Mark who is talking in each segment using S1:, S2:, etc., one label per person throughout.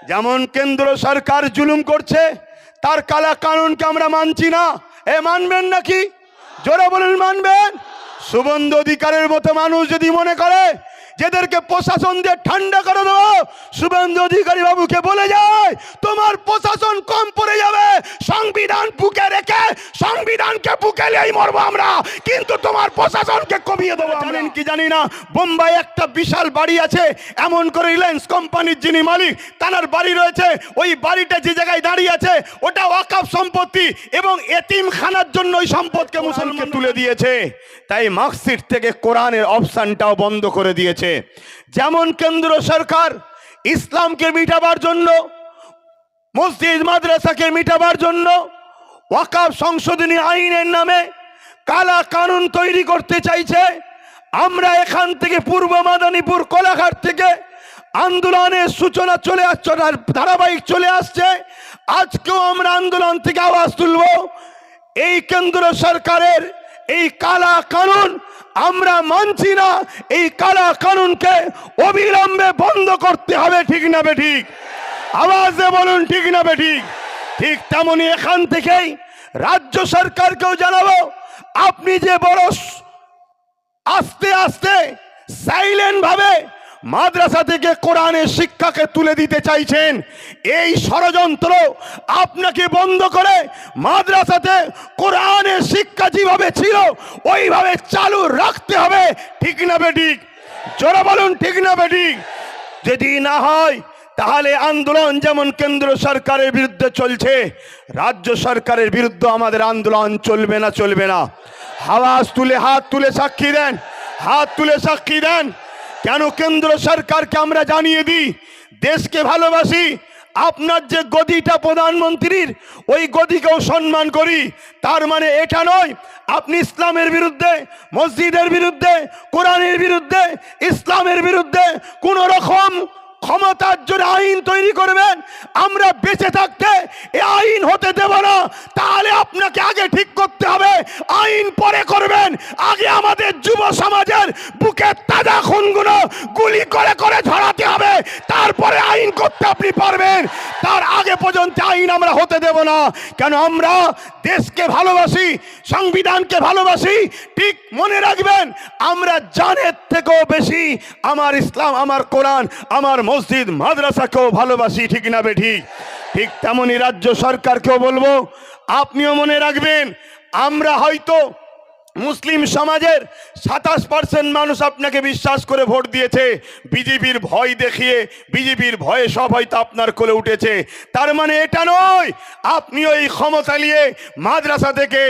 S1: যেমন কেন্দ্র সরকার জুলুম করছে, তার কালা কানুনকে আমরা মানছি না। এ মানবেন নাকি? জোরে বলুন মানবেন? শুভেন্দু অধিকারীর মতো মানুষ যদি মনে করে যেদেরকে প্রশাসন দিয়ে ঠান্ডা করে দেবো, শুভেন্দু অধিকারী বাবুকে বলে যায় তোমার প্রশাসন কম পড়ে যাবে, সংবিধান বুকে রেখে সংবিধানকে বুকে নিয়েই মরবো আমরা, কিন্তু তোমার প্রশাসনকে কমিয়ে দেবো। জানেন কি জানি না, বোম্বাই একটা বিশাল বাড়ি আছে, এমন করে রিলায়েন্স কোম্পানির যিনি মালিক তার বাড়ি রয়েছে, ওই বাড়িটা যে জায়গায় দাঁড়িয়ে আছে ওটা ওয়াকফ সম্পত্তি, এবং এতিমখানার জন্য ওই সম্পদকে মুসলমানকে তুলে দিয়েছে। তাই মার্কশিট থেকে কোরআনের অপশনটাও বন্ধ করে দিয়েছে। যেমন কেন্দ্র সরকার ইসলামকে মিটাবার জন্য, মসজিদ মাদ্রাসাকে মিটাবার জন্য ওয়াকফ সংশোধনী আইনের নামে কালা কানুন তৈরি করতে চাইছে, আমরা এখান থেকে পূর্ব মাদারীপুর কোলাঘাট থেকে আন্দোলনের সূচনা চলে আসছে, ধারাবাহিক চলে আসছে। আজকেও আমরা আন্দোলন থেকে আওয়াজ তুলব, এই কেন্দ্র সরকারের এই কালা কানুন আমরা মানছি না, এই কালা কানুনকে অবিলম্বে বন্ধ করতে হবে। ঠিক না বেঠিক? আওয়াজে বলুন ঠিক না বেঠিক? ঠিক তেমনি এখান থেকেই রাজ্য সরকারকেও জানাবো, আপনি যে বড় আস্তে আস্তে সাইলেন্ট ভাবে মাদ্রাসা থেকে কোরআনের শিক্ষাকে তুলে দিতে চাইছেন, এই ষড়যন্ত্র আপনাকে বন্ধ করে মাদ্রাসাতে কোরআনের শিক্ষা যেভাবে ছিল ওইভাবে চালু রাখতে হবে। ঠিক না বেঠিক? জোরে বলুন ঠিক না বেঠিক? যদি না হয় তাহলে আন্দোলন যেমন কেন্দ্র সরকারের বিরুদ্ধে চলছে, রাজ্য সরকারের বিরুদ্ধে আমাদের আন্দোলন চলবে না, চলবে না। আওয়াজ তুলে হাত তুলে সাক্ষী দেন, হাত তুলে সাক্ষী দেন। কেন কেন্দ্র সরকারকে আমরা জানিয়ে দিই দেশকে ভালোবাসি, আপনার যে গদিটা প্রধানমন্ত্রীর ওই গদিকেও সম্মান করি, তার মানে এটা নয় আপনি ইসলামের বিরুদ্ধে, মসজিদের বিরুদ্ধে, কোরআনের বিরুদ্ধে, ইসলামের বিরুদ্ধে কোন রকম ক্ষমতার জন্য আইন তৈরি করবেন। আমরা বেঁচে থাকতে এই আইন হতে দেব না। তাহলে আপনাকে আগে ঠিক করতে হবে, আইন পরে করবেন। আগে আমাদের যুব সমাজের বুকে তাজা খুনগুলো গুলি করে করে ঝরাতে হবে, তারপরে আইন করতে আপনি পারবেন। তার আগে পর্যন্ত আইন আমরা হতে দেব না। কেন? আমরা দেশকে ভালোবাসি, সংবিধানকে ভালোবাসি। ঠিক মনে রাখবেন, আমরা জানের থেকেও বেশি আমার ইসলাম, আমার কোরআন, আমার মসজিদ মাদ্রাসাকেও ভালোবাসি। ঠিক না বেঠিক? ঠিক তেমনি রাজ্য সরকারকেও বলবো, আপনিও মনে রাখবেন, আমরা হয়তো মুসলিম সমাজের 27% মানুষ আপনাকে বিশ্বাস করে ভোট দিয়েছে, বিজেপির ভয় দেখিয়ে, বিজেপির ভয়ে সব হয়তো আপনার কোলে উঠেছে। তার মানে এটা নয় আপনিও এই ক্ষমতা নিয়ে মাদ্রাসা থেকে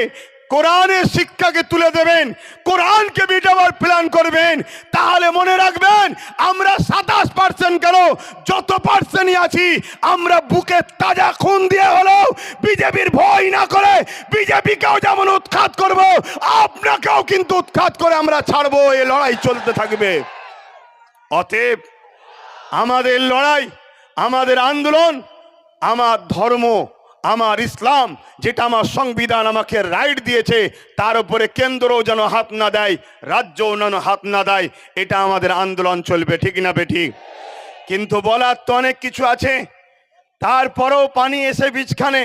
S1: কোরআনের শিক্ষাকে তুলে দেবেন, কোরআনকে মিটাবার প্ল্যান করবেন। তাহলে মনে রাখবেন, আমরা 27% কেন, যত পার্সেন্টই আছি আমরা বুকে তাজা খুন দিয়ে হলেও বিজেপির ভয় না করে বিজেপিকেও যেমন উৎখাত করব, আপনাকেও কিন্তু উৎখাত করে আমরা ছাড়বো। এই লড়াই চলতে থাকবে। অতএব আমাদের লড়াই, আমাদের আন্দোলন, আমার ধর্ম, আমার ইসলাম, যেটা আমার সংবিধান আমাকে রাইট দিয়েছে, তার উপরে কেন্দ্রও যেন হাত না দেয়, রাজ্যও যেন হাত না দেয়। এটা আমাদের আন্দোলন চলবে। ঠিক না বেঠিক? কিন্তু বলার তো অনেক কিছু আছে, তারপরেও পানি এসে বীজখানে।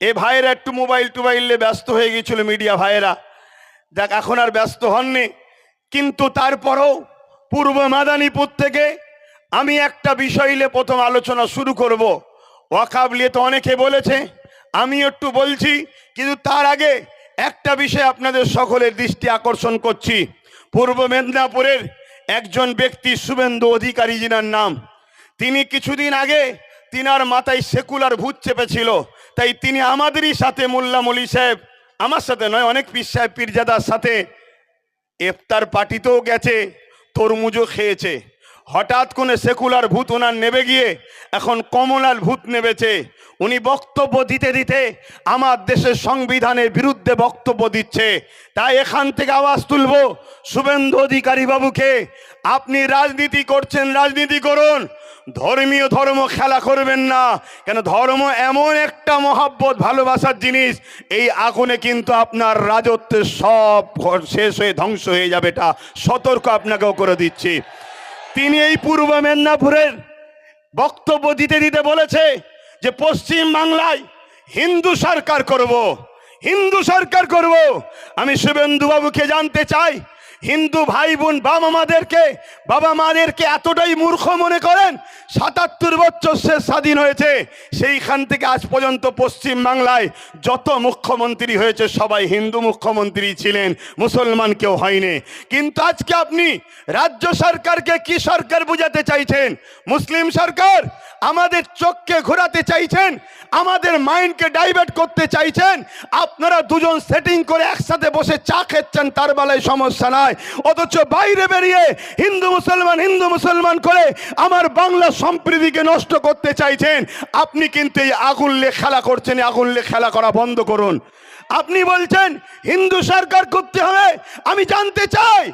S1: এ ভাইয়েরা একটু মোবাইল টোবাইলে ব্যস্ত হয়ে গিয়েছিল, মিডিয়া ভাইয়েরা, দেখ এখন আর ব্যস্ত হননি। কিন্তু তারপরেও পূর্ব মাদারীপুর থেকে আমি একটা বিষয় নিয়ে প্রথম আলোচনা শুরু করব। ওয়াকফ নিয়ে তো অনেকে বলেছে, আমি একটু বলছি, কিন্তু তার আগে একটা বিষয় আপনাদের সকলের দৃষ্টি আকর্ষণ করছি। পূর্ব মেদিনীপুরের একজন ব্যক্তি শুভেন্দু অধিকারী জিনার নাম, তিনি কিছুদিন আগে তিনার মাথায় সেকুলার ভূত চেপেছিল, তাই তিনি আমাদেরই সাথে, মোল্লা মলি সাহেব, আমার সাথে নয়, অনেক পীর সাহেব পীরজাদার সাথে ইফতার পার্টিতেও গেছে, তরমুজও খেয়েছে। হঠাৎ করে সেকুলার ভূত ওনার নেবে গিয়ে এখন কমলার ভূত নেবেছে। উনি বক্তব্য দিতে দিতে আমার দেশের সংবিধানের বিরুদ্ধে বক্তব্য দিচ্ছে। তাই এখান থেকে আওয়াজ তুলব, শুভেন্দু অধিকারী বাবুকে, আপনি রাজনীতি করছেন, রাজনীতি করুন, ধর্মীয় ধর্ম খেলা করবেন না। কেন? ধর্ম এমন একটা মহাব্বত, ভালোবাসার জিনিস, এই আগুনে কিন্তু আপনার রাজত্বের সব শেষ হয়ে ধ্বংস হয়ে যাবে। এটা সতর্ক আপনাকেও করে দিচ্ছি। তিনি এই পূর্ব মেদিনীপুরের বক্তব্য দিতে দিতে বলেছে যে পশ্চিম বাংলায় হিন্দু সরকার করব, হিন্দু সরকার করব। আমি শুভেন্দু বাবুকে জানতে চাই, হিন্দু ভাই বোন বাবা মাদেরকে এতটাই মূর্খ মনে করেন? ৭৭ বছর সে স্বাধীন হয়েছে, সেইখান থেকে আজ পর্যন্ত পশ্চিম বাংলায় যত মুখ্যমন্ত্রী হয়েছে সবাই হিন্দু মুখ্যমন্ত্রী ছিলেন, মুসলমান কেউ হয়নি। কিন্তু আজকে আপনি রাজ্য সরকারকে কি সরকার বোঝাতে চাইছেন? মুসলিম সরকার। আমাদের চোখকে ঘোরাতে চাইছেন, আমাদের মাইন্ডকে ডাইভার্ট করতে চাইছেন। আপনারা দুজন সেটিং করে একসাথে বসে চা খেচ্ছেন, তার বেলায় সমস্যা নাই, অথচ বাইরে বেরিয়ে হিন্দু মুসলমান করে আমার বাংলা সম্প্রীতিকে নষ্ট করতে চাইছেন। আপনি কিন্তু এই আগুন নিয়ে খেলা করছেন, আগুন নিয়ে খেলা করা বন্ধ করুন। আপনি বলছেন হিন্দু সরকার করতে হবে। আমি জানতে চাই,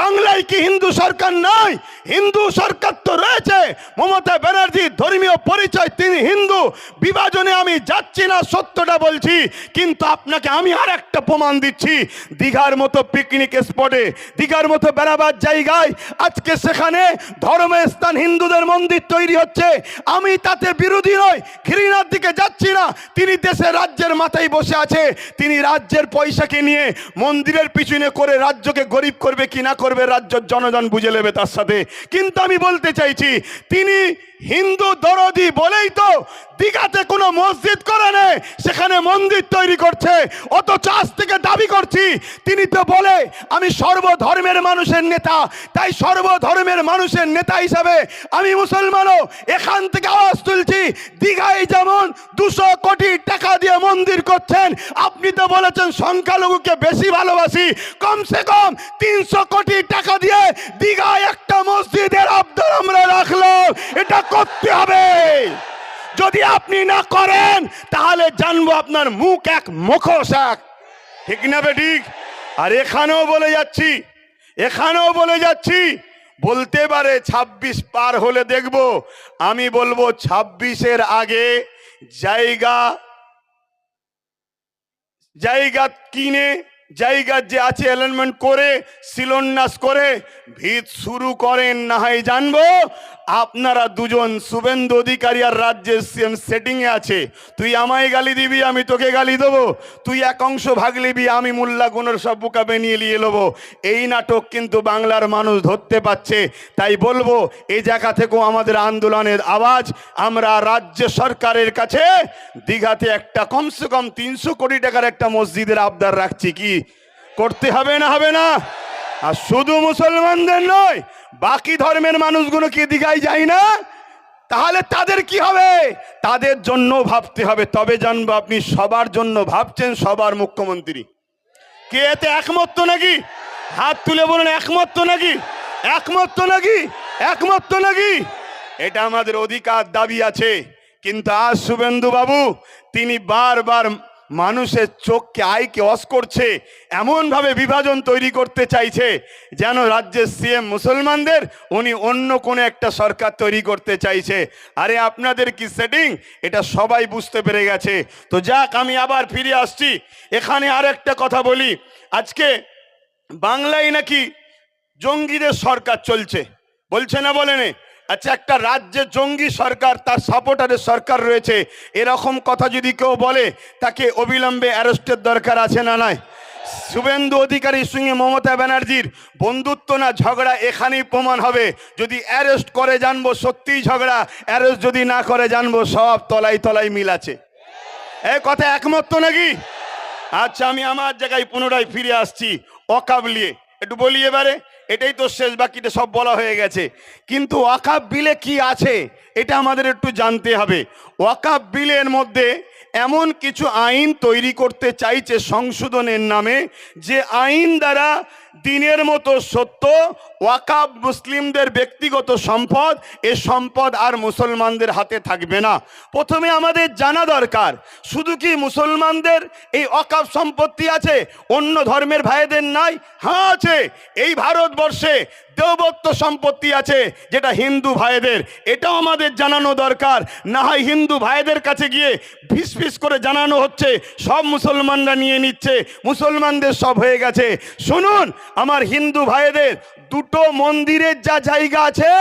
S1: বাংলায় কি হিন্দু সরকার নাই? হিন্দু সরকার তো রয়েছে। মমতা ব্যানার্জির ধর্মীয় পরিচয়, তিনি হিন্দু। বিভাজনে আমি যাচ্ছি না, সত্যটা বলছি। কিন্তু আপনাকে আমি আর একটা প্রমাণ দিচ্ছি। দীঘার মতো পিকনিক স্পটে, দীঘার মতো বেড়াবার জায়গায় আজকে সেখানে ধর্মের স্থান, হিন্দুদের মন্দির তৈরি হচ্ছে। আমি তাতে বিরোধী নই, ঘৃণার দিকে যাচ্ছি না। তিনি দেশের রাজ্যের মাথায় বসে আছে, তিনি রাজ্যের পয়সাকে নিয়ে মন্দিরের পিছনে করে রাজ্যকে গরিব করবে কি না করবে রাজ্যের জনগণ বুঝে নেবে তার সাথে। কিন্তু আমি বলতে চাইছি, তিনি হিন্দু দরদি বলেই তো দীঘাতে কোনো মসজিদ করে নেই, সেখানে মন্দির তৈরি করছে। অথচ আজ থেকে দাবি করছি, তিনি তো বলে আমি সর্বধর্মের মানুষের নেতা, তাই সর্বধর্মের মানুষের নেতা হিসাবে আমি মুসলমানও এখান থেকে আওয়াজ তুলছি। দীঘায় যেমন 200 কোটি টাকা দিয়ে মন্দির করছেন, আপনি তো বলেছেন সংখ্যালঘুকে বেশি ভালোবাসি, কমসে কম 300 কোটি টাকা দিয়ে দীঘায় একটা মসজিদের আবদার আমরা রাখলাম। এটা করতে হবে। যদি আপনি না করেন তাহলে জানবো আপনার মুখ এক মুখোশ এক, ঠিক না বেঠিক? আর এখানেও বলে যাচ্ছি, বলতে পারে 26 পার হলে দেখব। আমি বলবো 26-এর আগে জায়গা কিনে, জায়গার যে আছে অ্যালাইনমেন্ট করে, শিলান্যাস করে ভিত শুরু করেন, না হয় জানবো আপনারা দুজন শুভেন্দু অধিকারী আর রাজ্যের সিএম সেটিংয়ে আছে। তুই আমায় গালি দিবি, আমি তোকে গালি দেবো। তুই এক অংশ ভাগ নিবি, আমি মোল্লা গুণের সব বোকা বানিয়ে নিয়ে নেবো। এই নাটক কিন্তু বাংলার মানুষ ধরতে পারছে। তাই বলবো, এই জায়গা থেকেও আমাদের আন্দোলনের আওয়াজ আমরা রাজ্য সরকারের কাছে দীঘাতে একটা কমসে কম 300 কোটি টাকার একটা মসজিদের আবদার রাখছি। কি করতে হবে না? হবে না? আর শুধু মুসলমানদের নয়, বাকি ধর্মের মানুষগুলো কি দীঘায় যায় না? তাহলে তাদের কি হবে? তাদের জন্য ভাবতে হবে। তবে জানবো আপনি সবার জন্য ভাবছেন, সবার মুখ্যমন্ত্রী। কে এতে একমত তো নাকি? হাত তুলে বলুন, একমত তো নাকি? একমত তো নাকি? একমত তো নাকি? এটা আমাদের অধিকার, দাবি আছে। কিন্তু আজ শুভেন্দু বাবু তিনি বারবার মানুষের চোখকে, আয়কে অস করছে, এমনভাবে বিভাজন তৈরি করতে চাইছে যেন রাজ্যের সিএম মুসলমানদের, উনি অন্য কোনো একটা সরকার তৈরি করতে চাইছে। আরে আপনাদের কি সেটিং, এটা সবাই বুঝতে পেরে গেছে। তো যাক, আমি আবার ফিরে আসছি। এখানে আর একটা কথা বলি, আজকে বাংলায় নাকি জঙ্গিদের সরকার চলছে, বলছে না? বলেনে? আচ্ছা, একটা রাজ্যে জঙ্গি সরকার, তার সাপোর্টারের সরকার রয়েছে, এরকম কথা যদি কেউ বলে তাকে অবিলম্বে অ্যারেস্টের দরকার আছে না নাই? শুভেন্দু অধিকারীর সঙ্গে মমতা ব্যানার্জির বন্ধুত্ব না ঝগড়া এখানেই প্রমাণ হবে। যদি অ্যারেস্ট করে জানবো সত্যিই ঝগড়া, অ্যারেস্ট যদি না করে জানবো সব তলায় তলায় মিল আছে। এ কথা একমত তো নাকি? আচ্ছা, আমি আমার জায়গায় পুনরায় ফিরে আসছি। ওয়াকফ নিয়ে একটু বলি এবারে। এটাই তো শেষ, বাকিটা সব বলা হয়ে গেছে। কিন্তু ওয়াকফ বিলে কি আছে এটা আমাদের একটু জানতে হবে। ওয়াকফ বিলের মধ্যে এমন কিছু আইন তৈরি করতে চাইছে সংশোধনের নামে, যে আইন দ্বারা দিনের মতো সত্য ওয়াকফ মুসলিমদের ব্যক্তিগত সম্পদ, এ সম্পদ আর মুসলমানদের হাতে থাকবে না। প্রথমে আমাদের জানা দরকার, শুধু কি মুসলমানদের এই ওয়াকফ সম্পত্তি আছে, অন্য ধর্মের ভাইদের নাই? হ্যাঁ আছে। এই ভারতবর্ষে দেবত্ব সম্পত্তি আছে যেটা হিন্দু ভাইদের, এটাও আমাদের জানানো দরকার। না হয় হিন্দু ভাইদের কাছে গিয়ে ফিস ফিস করে জানানো হচ্ছে সব মুসলমানরা নিয়ে নিচ্ছে, মুসলমানদের সব হয়ে গেছে। শুনুন আমার হিন্দু ভাইদের, দুটো মন্দিরের যা জায়গা আছে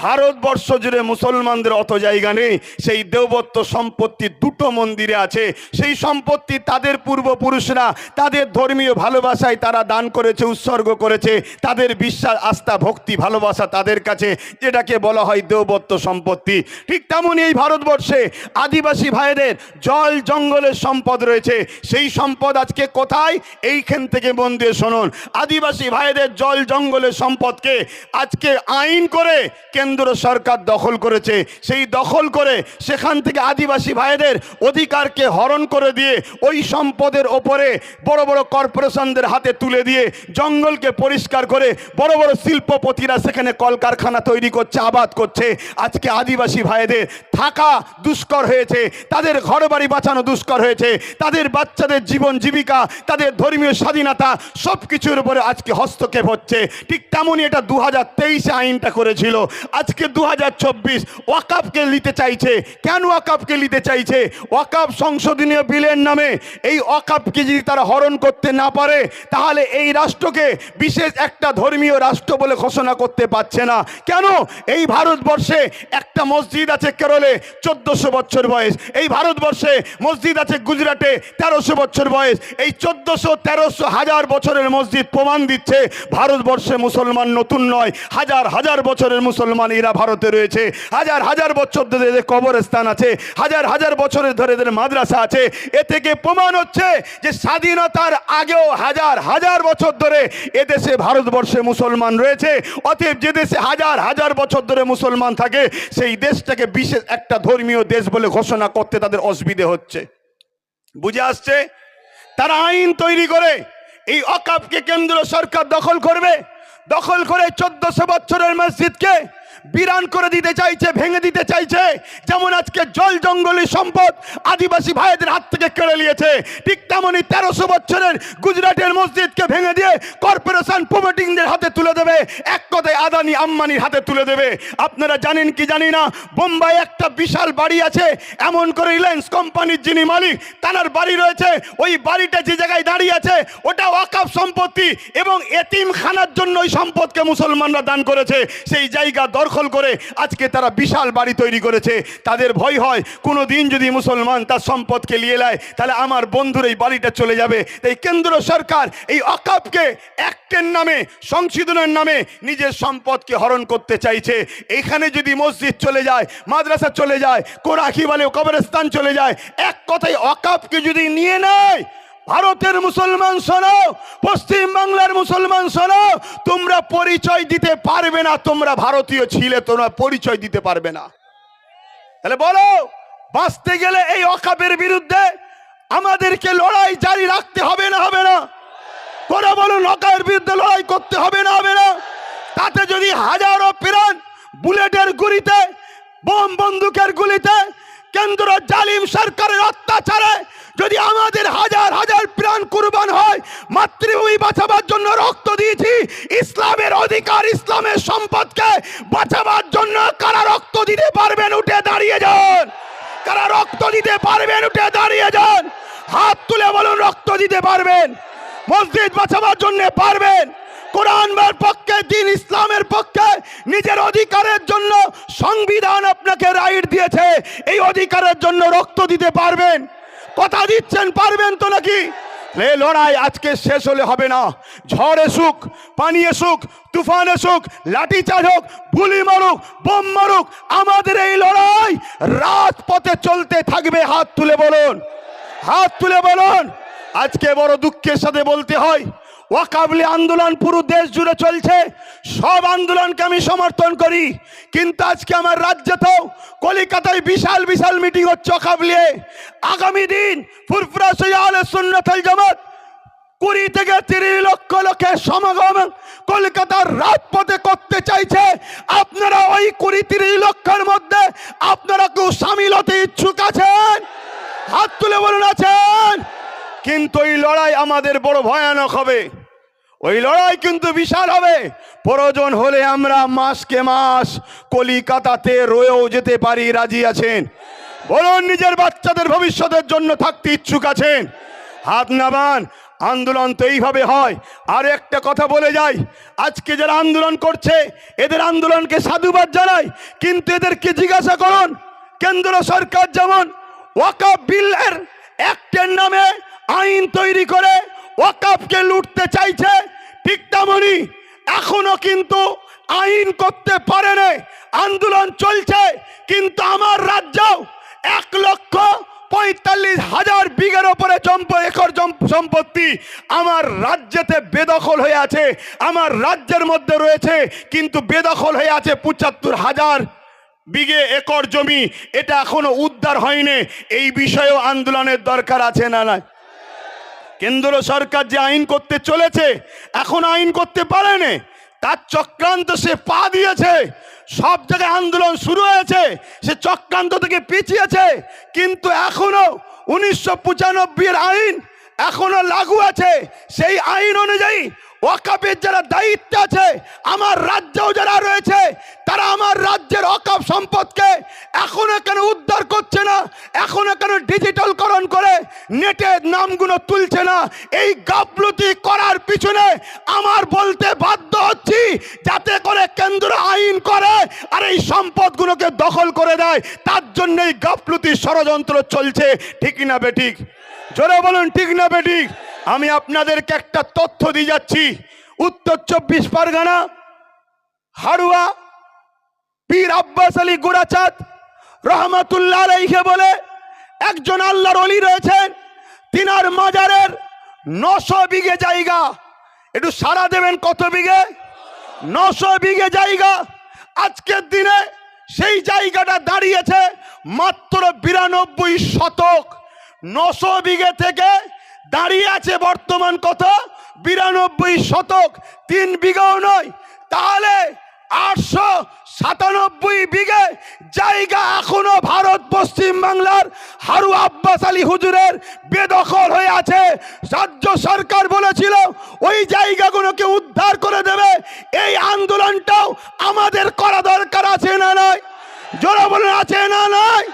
S1: ভারতবর্ষ জুড়ে মুসলমানদের অত জায়গা নেই। সেই দেবত্ব সম্পত্তি দুটো মন্দিরে আছে। সেই সম্পত্তি তাদের পূর্বপুরুষরা তাদের ধর্মীয় ভালোবাসায় তারা দান করেছে, উৎসর্গ করেছে। তাদের বিশ্বাস, আস্থা, ভক্তি, ভালোবাসা তাদের কাছে, যেটাকে বলা হয় দেবত্ব সম্পত্তি। ঠিক তেমনই এই ভারতবর্ষে আদিবাসী ভাইদের জল জঙ্গলের সম্পদ রয়েছে। সেই সম্পদ আজকে কোথায়? এইখান থেকে মন দিয়ে শুনুন। আদিবাসী ভাইদের জল জঙ্গলের সম্পদকে আজকে আইন করে কেন্দ্র সরকার দখল করেছে। সেই দখল করে সেখান থেকে আদিবাসী ভাইদের অধিকারকে হরণ করে দিয়ে ওই সম্পদের ওপরে বড় বড় কর্পোরেশনদের হাতে তুলে দিয়ে জঙ্গলকে পরিষ্কার করে বড় বড় শিল্পপতিরা সেখানে কলকারখানা তৈরি করছে, আবাদ করছে। আজকে আদিবাসী ভাইদের থাকা দুষ্কর হয়েছে, তাদের ঘরবাড়ি বাঁচানো দুষ্কর হয়েছে, তাদের বাচ্চাদের জীবন জীবিকা, তাদের ধর্মীয় স্বাধীনতা সব কিছুর উপরে আজকে হস্তক্ষেপ হচ্ছে। ঠিক তেমনই এটা 2023 আইনটা করেছিল। আজকে 2024 ওয়াকাফকে নিতে চাইছে। কেন ওয়াকাফকে নিতে চাইছে? ওয়াকাফ সংশোধনীয় বিলের নামে এই ওয়াকাফকে যদি তারা হরণ করতে না পারে তাহলে এই রাষ্ট্রকে বিশেষ একটা ধর্মীয় রাষ্ট্র বলে ঘোষণা করতে পারছে না। কেন? এই ভারতবর্ষে একটা মসজিদ আছে কেরলে 1400 বছর বয়স, এই ভারতবর্ষে মসজিদ আছে গুজরাটে 1300 বছর বয়স। এই 1400, 1300, 1000 বছরের মসজিদ প্রমাণ দিচ্ছে ভারতবর্ষে মুসলমান নতুন নয়। হাজার হাজার বছরের মুসলমান এরা ভারতে রয়েছে। হাজার হাজার বছর ধরে এদের কবরস্থান আছে, হাজার হাজার বছরের ধরে এদের মাদ্রাসা আছে। এ থেকে প্রমাণ হচ্ছে যে স্বাধীনতার আগেও হাজার হাজার বছর ধরে এদেশে ভারতবর্ষে মুসলমান রয়েছে। অতএব যে দেশে হাজার হাজার বছর ধরে মুসলমান থাকে সেই দেশটাকে বিশেষ একটা ধর্মীয় দেশ বলে ঘোষণা করতে তাদের অসুবিধে হচ্ছে। বুঝে আসছে? তারা আইন তৈরি করে এই ওয়াকাফকে কেন্দ্র সরকার দখল করবে। দখল করে 1400 বছরের মসজিদকে বিরান করে দিতে চাইছে, ভেঙে দিতে চাইছে। যেমন আজকে জল জঙ্গলের সম্পদ আদিবাসী ভাইদের হাত থেকে কেড়ে নিয়েছে, ঠিক তেমনই 1300 বছরের গুজরাটের মসজিদকে ভেঙে দিয়ে কর্পোরেশন প্রমোটিংদের হাতে তুলে দেবে। এক কথায় আদানি আম্বানির হাতে তুলে দেবে। আপনারা জানেন কি জানি না, বোম্বাই একটা বিশাল বাড়ি আছে, এমন করে রিলায়েন্স কোম্পানির যিনি মালিক তার বাড়ি রয়েছে। ওই বাড়িটা যে জায়গায় দাঁড়িয়ে আছে ওটা ওয়াকাফ সম্পত্তি এবং এতিমখানার জন্য ওই সম্পদকে মুসলমানরা দান করেছে। সেই জায়গা দখল করে আজকে তারা বিশাল বাড়ি তৈরি করেছে। তাদের ভয় হয় কোনো দিন যদি মুসলমান তার সম্পদকে নিয়ে নেয় তাহলে আমার বন্ধুর এই বাড়িটা চলে যাবে। তাই কেন্দ্র সরকার এই ওয়াকাফকে অ্যাক্টের নামে, সংশোধনের নামে নিজের সম্পদকে হরণ করতে চাইছে। এখানে যদি মসজিদ চলে যায়, মাদ্রাসা চলে যায়, কোরাখি বলে কবরস্থান চলে যায়, এক কথায় ওয়াকাফকে যদি নিয়ে নেয়, ভারতের মুসলমান শোনো, পশ্চিম বাংলার মুসলমান শোনো, তোমরা পরিচয় দিতে পারবে না তোমরা ভারতীয় ছিলে, তোমরা পরিচয় দিতে পারবে না। তাহলে বলো, বাঁচতে গেলে এই ওয়াকাফের বিরুদ্ধে আমাদেরকে লড়াই জারি রাখতে হবে না হবে না? করে বলুন, ওয়াকাফের বিরুদ্ধে লড়াই করতে হবে না হবে না? তাতে যদি হাজারো প্রাণ বুলেটের গুলিতে, বোম বন্দুকের গুলিতে, কেন্দ্র জালিম সরকারের অত্যাচারে যদি আমাদের হাজার হাজার প্রাণ কুরবান হয়, মাতৃভূমি বাঁচাবার জন্য রক্ত দিয়েছি, ইসলামের অধিকার, ইসলামের সম্পদকে বাঁচাবার জন্য কারা রক্ত দিতে পারবেন? উঠে দাঁড়িয়ে যান। কারা রক্ত দিতে পারবেন? উঠে দাঁড়িয়ে যান। হাত তুলে বলুন রক্ত দিতে পারবেন। মসজিদ বাঁচাবার জন্য পারবেন। কোরআনের পক্ষে, দিন ইসলামের পক্ষে, নিজের অধিকারের জন্য সংবিধান আপনাকে রাইট দিয়েছে, এই অধিকারের জন্য রক্ত দিতে পারবেন? কথা দিচ্ছেন পারবেন তো নাকি? এই লড়াই আজকে শেষ হলে হবে না। ঝড় এসুক, পানি এসুক, তুফান এসুক, লাঠি চার্জ হোক, গুলি মারুক, বোম মারুক, আমাদের এই লড়াই রাজপথে চলতে থাকবে। হাত তুলে বলুন, হাত তুলে বলুন। আজকে বড় দুঃখের সাথে বলতে হয়, ওয়াকাফ আন্দোলন পুরো দেশ জুড়ে চলছে। সব আন্দোলনকে আমি সমর্থন করি, কিন্তু আজকে আমার রাজ্যেতেও কলকাতায় বিশাল বিশাল মিটিং হচ্ছে ওয়াকাফ নিয়ে। আগামী দিন ফুরফুরা আহলে সুন্নাত ওয়াল জামাত 20 থেকে 30 লক্ষ লোকের সমাগম কলকাতার রাজপথে করতে চাইছে। আপনারা ওই 20-30 লক্ষের মধ্যে আপনারা কেউ সামিল হতে ইচ্ছুক আছেন? হাত তুলে বলুন আছেন। কিন্তু এই লড়াই আমাদের বড় ভয়ানক হবে, ওই লড়াই কিন্তু বিশাল হবে। প্রয়োজন হলে আমরা মাসকে মাস কলিকাতাতে রয়েও যেতে পারি। রাজি আছেন? বলুন, নিজের বাচ্চাদের ভবিষ্যতের জন্য থাকতে ইচ্ছুক আছেন? হাত নামান। আন্দোলন তো এইভাবে হয়। আর একটা কথা বলে যাই, আজকে যারা আন্দোলন করছে এদের আন্দোলনকে সাধুবাদ জানাই, কিন্তু এদেরকে জিজ্ঞাসা করুন, কেন্দ্র সরকার যেমন ওয়াকফ বিলের অ্যাক্টের নামে আইন তৈরি করে ওয়াকফকে লুটতে চাইছে, ঠিক তেমনি এখনো কিন্তু আইন করতে পারেনি, আন্দোলন চলছে। কিন্তু আমার রাজ্যেও 1,45,000 বিঘের ওপরে একর সম্পত্তি আমার রাজ্যেতে বেদখল হয়ে আছে, আমার রাজ্যের মধ্যে রয়েছে, কিন্তু বেদখল হয়ে আছে 75,000 বিঘে একর জমি। এটা এখনো উদ্ধার হয়নি। এই বিষয়েও আন্দোলনের দরকার আছে না নাই? কেন্দ্র সরকার যে আইন করতে চলেছে এখন আইন করতে পারেনি, তার চক্রান্ত সে পা দিয়েছে, সব জায়গায় আন্দোলন শুরু হয়েছে, সে চক্রান্ত থেকে পিছিয়েছে। কিন্তু এখনো 1995 এর আইন এখনো লাগু আছে। সেই আইন অনুযায়ী ওয়াকফের যারা দায়িত্ব আছে আমার রাজ্যেও যারা রয়েছে, তারা আমার রাজ্যের ওয়াকফ সম্পদকে এখনো কেন উদ্ধার করছে না, এখনো কেন ডিজিটালকরণ করে নেটের নামগুলো তুলছে না? এই গাফলতি করার পিছনে আমার বলতে বাধ্য হচ্ছি, যাতে করে কেন্দ্র আইন করে আর এই সম্পদগুলোকে দখল করে দেয়। তার জন্য এই গাফলতি ষড়যন্ত্র চলছে। ঠিক না বেঠিক? জোরে বলুন, ঠিক না বেঠিক? আমি আপনাদেরকে একটা তথ্য দিয়ে যাচ্ছি। উত্তর 24 পরগনা হাড়ুয়া পীর আব্বাস আলী গোড়াচাঁদ রহমাতুল্লাহ আলাইহি বলে একজন আল্লাহর ওলি রয়েছেন, তিনার মাজারের 900 বিঘে জায়গা। একটু সারা দেবেন, কত বিঘে? 900 বিঘে জায়গা। আজকের দিনে সেই জায়গাটা দাঁড়িয়েছে মাত্র 92 শতক। 900 বিঘে থেকে দাঁড়িয়ে আছে বর্তমান কত? 92 শতক। 3 বিঘাও নয়, তাহলে 897 বিঘে জায়গা এখনো ভারত পশ্চিম বাংলার হাড়ুয়া আব্বাস আলী হুজুরের বেদখল হয়ে আছে। রাজ্য সরকার বলেছিল ওই জায়গাগুলোকে উদ্ধার করে দেবে। এই আন্দোলনটাও আমাদের করা দরকার আছে না নয়? জোরে বলুন, আছে না নয়?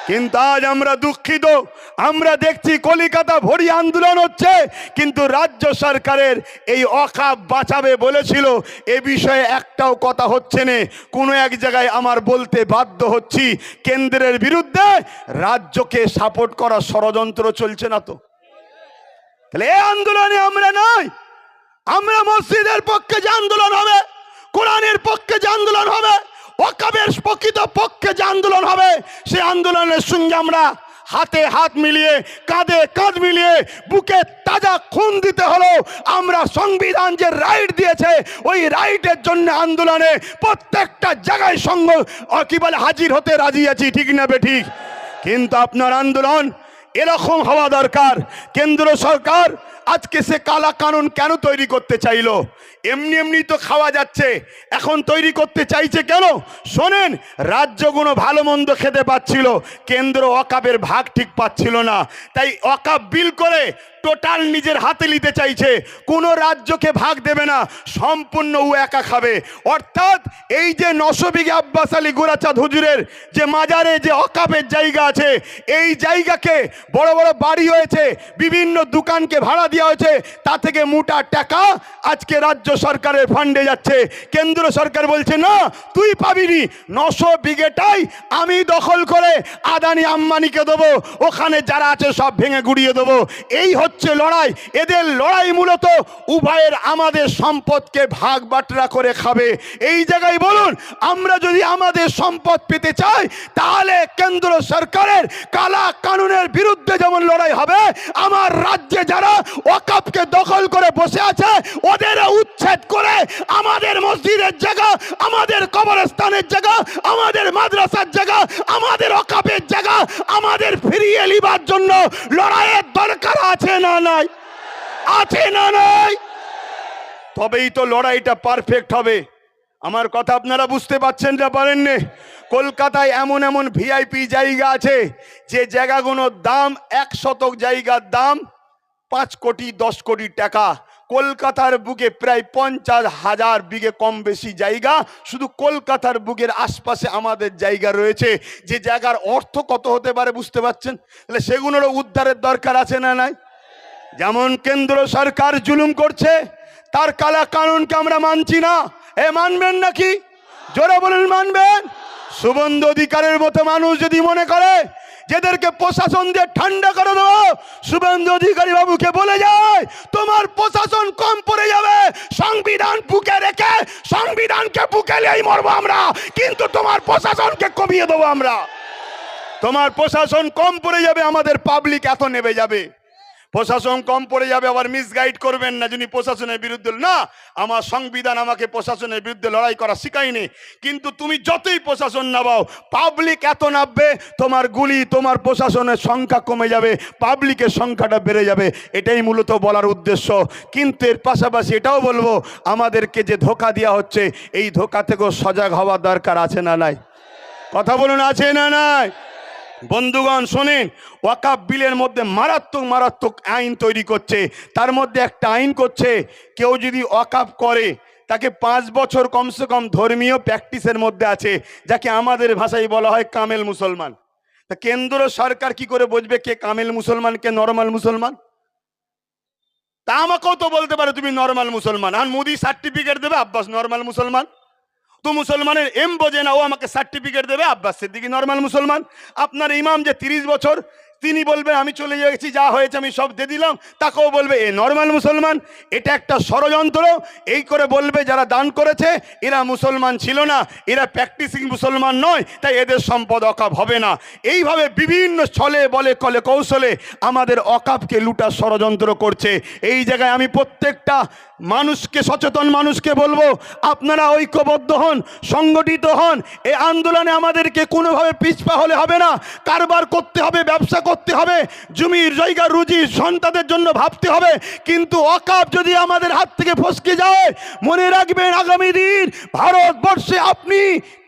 S1: কিন্তু আজ আমরা দুঃখিত, আমরা দেখছি কলিকাতা ভরি আন্দোলন হচ্ছে, কিন্তু রাজ্য সরকারের এই ওয়াকফ বাঁচাবে বলেছিল, এ বিষয়ে একটাও কথা হচ্ছে না। কোনো এক জায়গায় আমার বলতে বাধ্য হচ্ছি, কেন্দ্রের বিরুদ্ধে রাজ্যকে সাপোর্ট করা ষড়যন্ত্র চলছে না তো? তাহলে এই আন্দোলনে আমরা নয়, আমরা মসজিদের পক্ষে যে আন্দোলন হবে, কোরআনের পক্ষে যে আন্দোলন হবে, ওয়াকফের প্রকৃত পক্ষে যে আন্দোলন হবে, সেই আন্দোলনের সঙ্গে আমরা হাতে হাত মিলিয়ে, কাঁধে কাঁধ মিলিয়ে, বুকে তাজা খুন দিতে হলো। আমরা সংবিধান যে রাইট দিয়েছে ওই রাইটের জন্য আন্দোলনে প্রত্যেকটা জায়গায় কি বলে হাজির হতে রাজি আছি। ঠিক না বেঠিক? কিন্তু আপনার আন্দোলন এরকম হওয়া দরকার। কেন্দ্র সরকার আজকে সে কালা কানুন কেন তৈরি করতে চাইলো? এমনি এমনি তো খাওয়া যাচ্ছে, এখন তৈরি করতে চাইছে কেন? শোনেন, রাজ্যগুলো ভালো মন্দ খেতে পাচ্ছিল, কেন্দ্র ওয়াকফের ভাগ ঠিক পাচ্ছিল না, তাই ওয়াকফ বিল করে টোটাল নিজের হাতে নিতে চাইছে। কোনো রাজ্যকে ভাগ দেবে না, সম্পূর্ণ ও একা খাবে। অর্থাৎ এই যে 900 বিঘে আব্বাস আলী গোড়াচাঁদ হুজুরের যে মাজারে যে ওয়াকফের জায়গা আছে, এই জায়গাকে বড় বড় বাড়ি হয়েছে, বিভিন্ন দোকানকে ভাড়া দেওয়া হয়েছে, তা থেকে মোটা টাকা আজকে রাজ্য সরকারের ফান্ডে যাচ্ছে। কেন্দ্র সরকার বলছে না, তুই পাবিনি, 900 বিঘেটাই আমি দখল করে আদানি আম্বানিকে দেবো, ওখানে যারা আছে সব ভেঙে গুড়িয়ে দেবো। এই হচ্ছে লড়াই। এদের লড়াই মূলত উভয়ের আমাদের সম্পদকে ভাগ বাটরা করে খাবে। এই জায়গায় বলুন, আমরা যদি আমাদের সম্পদ পেতে চাই, তাহলে কেন্দ্র সরকারের কালা কানুনের বিরুদ্ধে যেমন লড়াই হবে, আমার রাজ্যে যারা ওয়াকফকে দখল করে বসে আছে ওদের উচ্ছেদ করে আমাদের মসজিদের জায়গা, আমাদের কবরস্থানের জায়গা, আমাদের মাদ্রাসার জায়গা, আমাদের ওয়াকফের জায়গা আমাদের ফিরিয়ে নিবার জন্য লড়াইয়ের দরকার আছে না নাই? আছে না নাই? তবেই তো লড়াইটা পারফেক্ট হবে। আমার কথা আপনারা বুঝতে পারছেন না পারেননি? কলকাতায় এমন এমন ভিআইপি জায়গা আছে যে জায়গাগুলোর দাম 1 শতক জায়গার দাম 5 কোটি 10 কোটি টাকা। কলকাতার বুকে প্রায় 50,000 বিঘে কম বেশি জায়গা শুধু কলকাতার বুকের আশপাশে আমাদের জায়গা রয়েছে, যে জায়গার অর্থ কত হতে পারে বুঝতে পারছেন? তাহলে সেগুলোরও উদ্ধারের দরকার আছে না নাই? যেমন কেন্দ্র সরকার জুলুম করছে, তার কালা কানুনকে আমরা মানছি না। এ মানবেন নাকি? জোরে বলুন মানবেন? শুভেন্দু অধিকারের মতো মানুষ যদি মনে করে যেদেরকে প্রশাসন দিয়ে ঠান্ডা করে দেবো, শুভেন্দু অধিকারী বাবুকে বলে যায় তোমার প্রশাসন কম পড়ে যাবে, সংবিধান বুকে রেখে সংবিধানকে বুকে নিয়েই মরবো আমরা, কিন্তু তোমার প্রশাসনকে কমিয়ে দেবো আমরা। তোমার প্রশাসন কম পড়ে যাবে, আমাদের পাবলিক এত নেমে যাবে। প্রশাসন কম পড়ে যাবে, আবার মিসগাইড করবেন না যিনি প্রশাসনের বিরুদ্ধে। না, আমার সংবিধান আমাকে প্রশাসনের বিরুদ্ধে লড়াই করা শিখায়নি, কিন্তু তুমি যতই প্রশাসন নামাও পাবলিক এত নামবে, তোমার গুলি তোমার প্রশাসনের সংখ্যা কমে যাবে, পাবলিকের সংখ্যাটা বেড়ে যাবে। এটাই মূলত বলার উদ্দেশ্য। কিন্তু এর পাশাপাশি এটাও বলবো, আমাদেরকে যে ধোঁকা দেওয়া হচ্ছে, এই ধোঁকা থেকেও সজাগ হওয়ার দরকার আছে না নাই? কথা বলুন, আছে না নাই? বন্ধুগণ শোনেন, ওয়াকাফ বিলের মধ্যে মারাত্মক মারাত্মক আইন তৈরি করছে। তার মধ্যে একটা আইন করছে, কেউ যদি ওয়াকাফ করে তাকে 5 বছর কমসে কম ধর্মীয় প্র্যাকটিসের মধ্যে আছে, যাকে আমাদের ভাষায় বলা হয় কামেল মুসলমান। তা কেন্দ্র সরকার কি করে বুঝবে কে কামেল মুসলমান কে নরমাল মুসলমান? তা আমাকেও তো বলতে পারে তুমি নরমাল মুসলমান, আর মোদি সার্টিফিকেট দেবে আব্বাস নরমাল মুসলমান। তো মুসলমানের এম বোঝে না, ও আমাকে সার্টিফিকেট দেবে আব্বাস সিদ্দিকী নরমাল মুসলমান। আপনার ইমাম যে 30 বছর, তিনি বলবেন আমি চলে গেছি, যা হয়েছে আমি সব দিয়ে দিলাম, তাকেও বলবে এ নরমাল মুসলমান। এটা একটা ষড়যন্ত্র। এই করে বলবে যারা দান করেছে এরা মুসলমান ছিল না, এরা প্র্যাকটিসিং মুসলমান নয়, তাই এদের সম্পদ অকাপ হবে না। এইভাবে বিভিন্ন ছলে বলে কলে কৌশলে আমাদের অকাপকে লুটার ষড়যন্ত্র করছে। এই জায়গায় আমি প্রত্যেকটা মানুষকে, সচেতন মানুষকে বলবো, আপনারা ঐক্যবদ্ধ হন, সংগঠিত হন। এই আন্দোলনে আমাদেরকে কোনোভাবে পিছপা হলে হবে না। কারবার করতে হবে, ব্যবসা করতে হবে, জমির জায়গা রুজি সন্তানদের জন্য ভাবতে হবে। কিন্তু ওয়াকাফ যদি আমাদের হাত থেকে ফসকে যায়, মনে রাখবেন আগামী দিন ভারতবর্ষে আপনি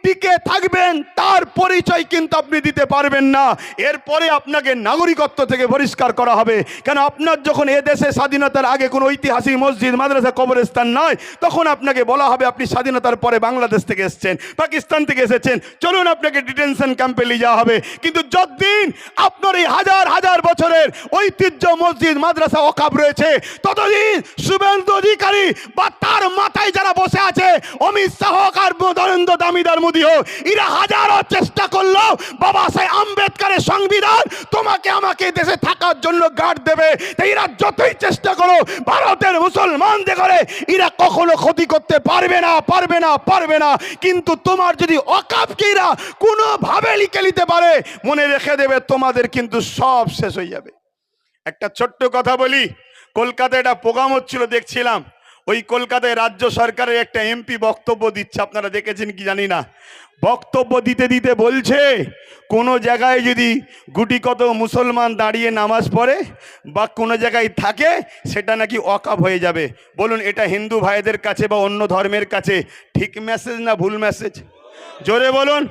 S1: টিকে থাকবেন, তার পরিচয় কিন্তু আপনি দিতে পারবেন না। এরপরে আপনাকে নাগরিকত্ব থেকে বহিষ্কার করা হবে। কেন? আপনার যখন এ দেশে স্বাধীনতার আগে কোনো ঐতিহাসিক মসজিদ, মাদ্রাসা, কবরস্থান নয়, তখন আপনাকে বলা হবে আপনি স্বাধীনতার পরে বাংলাদেশ থেকে এসেছেন, পাকিস্তান থেকে এসেছেন, চলুন আপনাকে ডিটেনশন ক্যাম্পে নিয়ে যাওয়া হবে। কিন্তু যতদিন আপনার এই হাজার হাজার বছরের ঐতিহ্য মসজিদ, মাদ্রাসা, ওয়াকাফ রয়েছে, ততদিন শুভেন্দু অধিকারী বা তার মাথায় যারা বসে আছে, অমিত শাহ আর নরেন্দ্র দামোদর মোদী হোক, এরা হাজারো চেষ্টা করলো বাবা সাহেব আম্বেদকরের সংবিধান তোমাকে আমাকে দেশে থাকার জন্য গার্ড দেবে। তাই এরা যতই চেষ্টা করো ভারতের মুসলমানদের করে এরা কখনো ক্ষতি করতে পারবে না, পারবে না, পারবে না। কিন্তু তোমার যদি ওয়াকাফকে এরা কোনোভাবে লিখে নিতে পারে, মনে রেখে দেবে তোমাদের কিন্তু সব শেষ হয়ে যাবে। একটা ছোট্ট কথা বলি, কলকাতায় একটা প্রোগ্রাম হচ্ছিল দেখছিলাম, ওই কলকাতায় রাজ্য সরকারের একটা এমপি বক্তব্য দিচ্ছে, আপনারা দেখেছেন কি জানি না। বক্তব্য দিতে দিতে বলছে, কোনো জায়গায় যদি গুটি কত মুসলমান দাঁড়িয়ে নামাজ পড়ে বা কোনো জায়গায় থাকে, সেটা নাকি ওয়াকাফ হয়ে যাবে। বলুন, এটা হিন্দু ভাইদের কাছে বা অন্য ধর্মের কাছে ঠিক মেসেজ না ভুল মেসেজ? জোরে বলুন।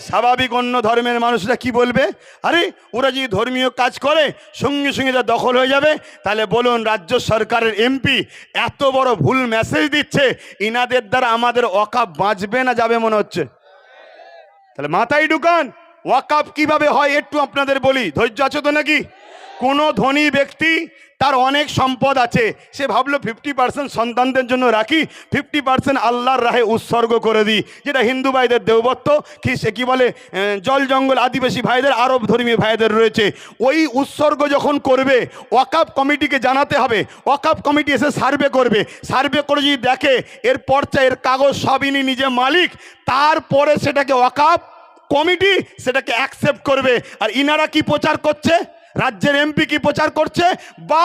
S1: স্বাভাবিক অন্য ধর্মের মানুষরা কি বলবে? আরে ওরা যদি ধর্মীয় কাজ করে সঙ্গে সঙ্গে যা দখল হয়ে যাবে। তাহলে বলুন, রাজ্য সরকারের এমপি এত বড় ভুল মেসেজ দিচ্ছে, ইনাদের দ্বারা আমাদের ওয়াকাফ বাঁচবে না যাবে মনে হচ্ছে? তাহলে মাথায় ঢুকান, ওয়াকাফ কিভাবে হয় একটু আপনাদের বলি, ধৈর্য আছে তো নাকি? কোনো ধনী ব্যক্তি, তার অনেক সম্পদ আছে, সে ভাবলো 50% সন্তানদের জন্য রাখি, 50% আল্লাহর রাহে উৎসর্গ করে দিই, যেটা হিন্দু ভাইদের দেবত্ব কি সে কি বলে জল জঙ্গল আদিবাসী ভাইদের, আরব ধর্মীয় ভাইদের রয়েছে। ওই উৎসর্গ যখন করবে, ওয়াকাফ কমিটিকে জানাতে হবে। ওয়াকাফ কমিটি এসে সার্ভে করবে, সার্ভে করে যদি দেখে এর পর্চা, এর কাগজ সবই নিজে মালিক, তারপরে সেটাকে ওয়াকাফ কমিটি সেটাকে অ্যাকসেপ্ট করবে। আর ইনারা কি প্রচার করছে? রাজ্যের এমপি কি প্রচার করছে? বা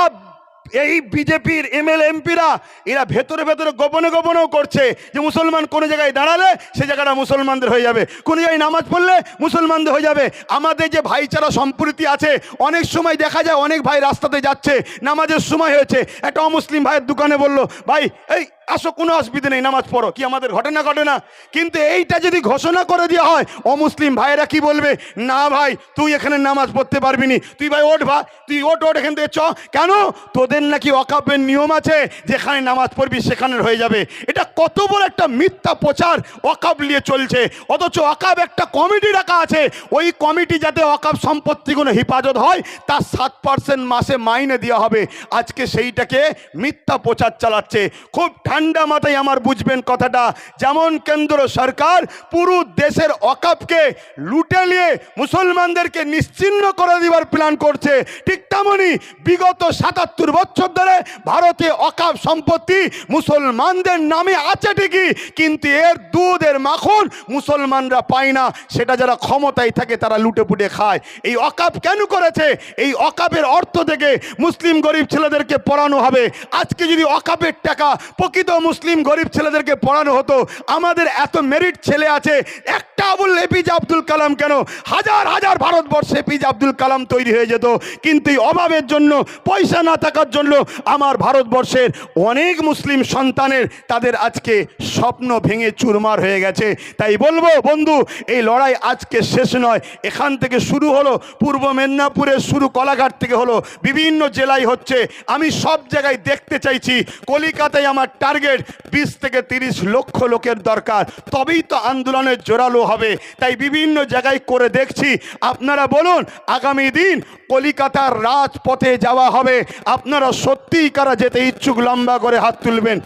S1: এই বিজেপির এমএলএ এমপিরা এরা ভেতরে ভেতরে গোপনে গোপনেও করছে যে মুসলমান কোনো জায়গায় দাঁড়ালে সে জায়গাটা মুসলমানদের হয়ে যাবে, কোনো জায়গায় নামাজ পড়লে মুসলমানদের হয়ে যাবে। আমাদের যে ভাইচারা সম্প্রীতি আছে, অনেক সময় দেখা যায় অনেক ভাই রাস্তাতে যাচ্ছে, নামাজের সময় হয়েছে, একটা অমুসলিম ভাইয়ের দোকানে বলল, ভাই এই আসো, কোনো অসুবিধা নেই, নামাজ পড়ো, কি আমাদের ঘটনা ঘটে না? কিন্তু এইটা যদি ঘোষণা করে দেওয়া হয়, অমুসলিম ভাইয়েরা কি বলবে? না ভাই, তুই এখানে নামাজ পড়তে পারবি নি, তুই ভাই ওঠ, ভাই তুই ওঠ এখান থেকে চ। কেন? তোদের নাকি ওয়াকাফের নিয়ম আছে, যেখানে নামাজ পড়বি সেখানে হয়ে যাবে। এটা কত বড় একটা মিথ্যা প্রচার ওয়াকাফ নিয়ে চলছে। অথচ ওয়াকাফ একটা কমিটি রাখা আছে, ওই কমিটি যাতে ওয়াকাফ সম্পত্তিগুলো হেফাজত হয় তার 7% মাসে মাইনে দেওয়া হবে। আজকে সেইটাকে মিথ্যা প্রচার চালাচ্ছে। খুব ঠান্ডা মাথায় আমার বুঝবেন কথাটা। যেমন কেন্দ্র সরকার পুরো দেশের ওয়াকাফকে লুটে নিয়ে মুসলমানদেরকে নিশ্চিহ্ন করে দেওয়ার প্ল্যান করছে, ঠিক তেমনি বিগত 77 বছর ধরে ভারতে ওয়াকাফ সম্পত্তি মুসলমানদের নামে আছে ঠিকই, কিন্তু এর দুধের মাখন মুসলমানরা পায় না, সেটা যারা ক্ষমতায় থাকে তারা লুটে পুটে খায়। এই ওয়াকাফ কেন করেছে? এই ওয়াকাফের অর্থ থেকে মুসলিম গরিব ছেলেদেরকে পড়ানো হবে। আজকে যদি ওয়াকাফের টাকা প্রকৃত মুসলিম গরিব ছেলেদেরকে পড়ানো হতো, আমাদের এত মেরিট ছেলে আছে, একটা এপিজে আব্দুল কালাম কেন, হাজার হাজার ভারতবর্ষে এপিজে আব্দুল কালাম তৈরি হয়ে যেত। কিন্তু এই অভাবের জন্য, পয়সা না থাকার জন্য আমার ভারতবর্ষের অনেক মুসলিম সন্তানের তাদের আজকে স্বপ্ন ভেঙে চুরমার হয়ে গেছে। তাই বলবো বন্ধু, এই লড়াই আজকে শেষ নয়, এখান থেকে শুরু হলো, পূর্ব মেদিনীপুরের শুরু কলাঘাট থেকে হলো, বিভিন্ন জেলায় হচ্ছে। আমি সব জায়গায় দেখতে চাইছি। কলিকাতায় আমার টার্গেট 20 থেকে 30 লক্ষ লোকের দরকার, তবেই তো আন্দোলনের জোরালো হবে। তাই বিভিন্ন জায়গায় করে দেখছি। আপনারা বলুন, আগামী দিন কলিকাতার রাজপথে যাওয়া হবে, আপনারা সত্যিই কারা যেতে ইচ্ছুক? লম্বা করে হাত তুলবেন।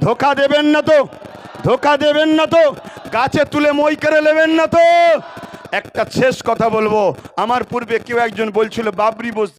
S1: ধোকা দেবেন না তো? ধোকা দেবেন না তো? গাছে তুলে মই করে নেবেন না তো? একটা শেষ কথা বলবো। আমার পূর্বে কেউ একজন বলছিল বাবরি মসজিদ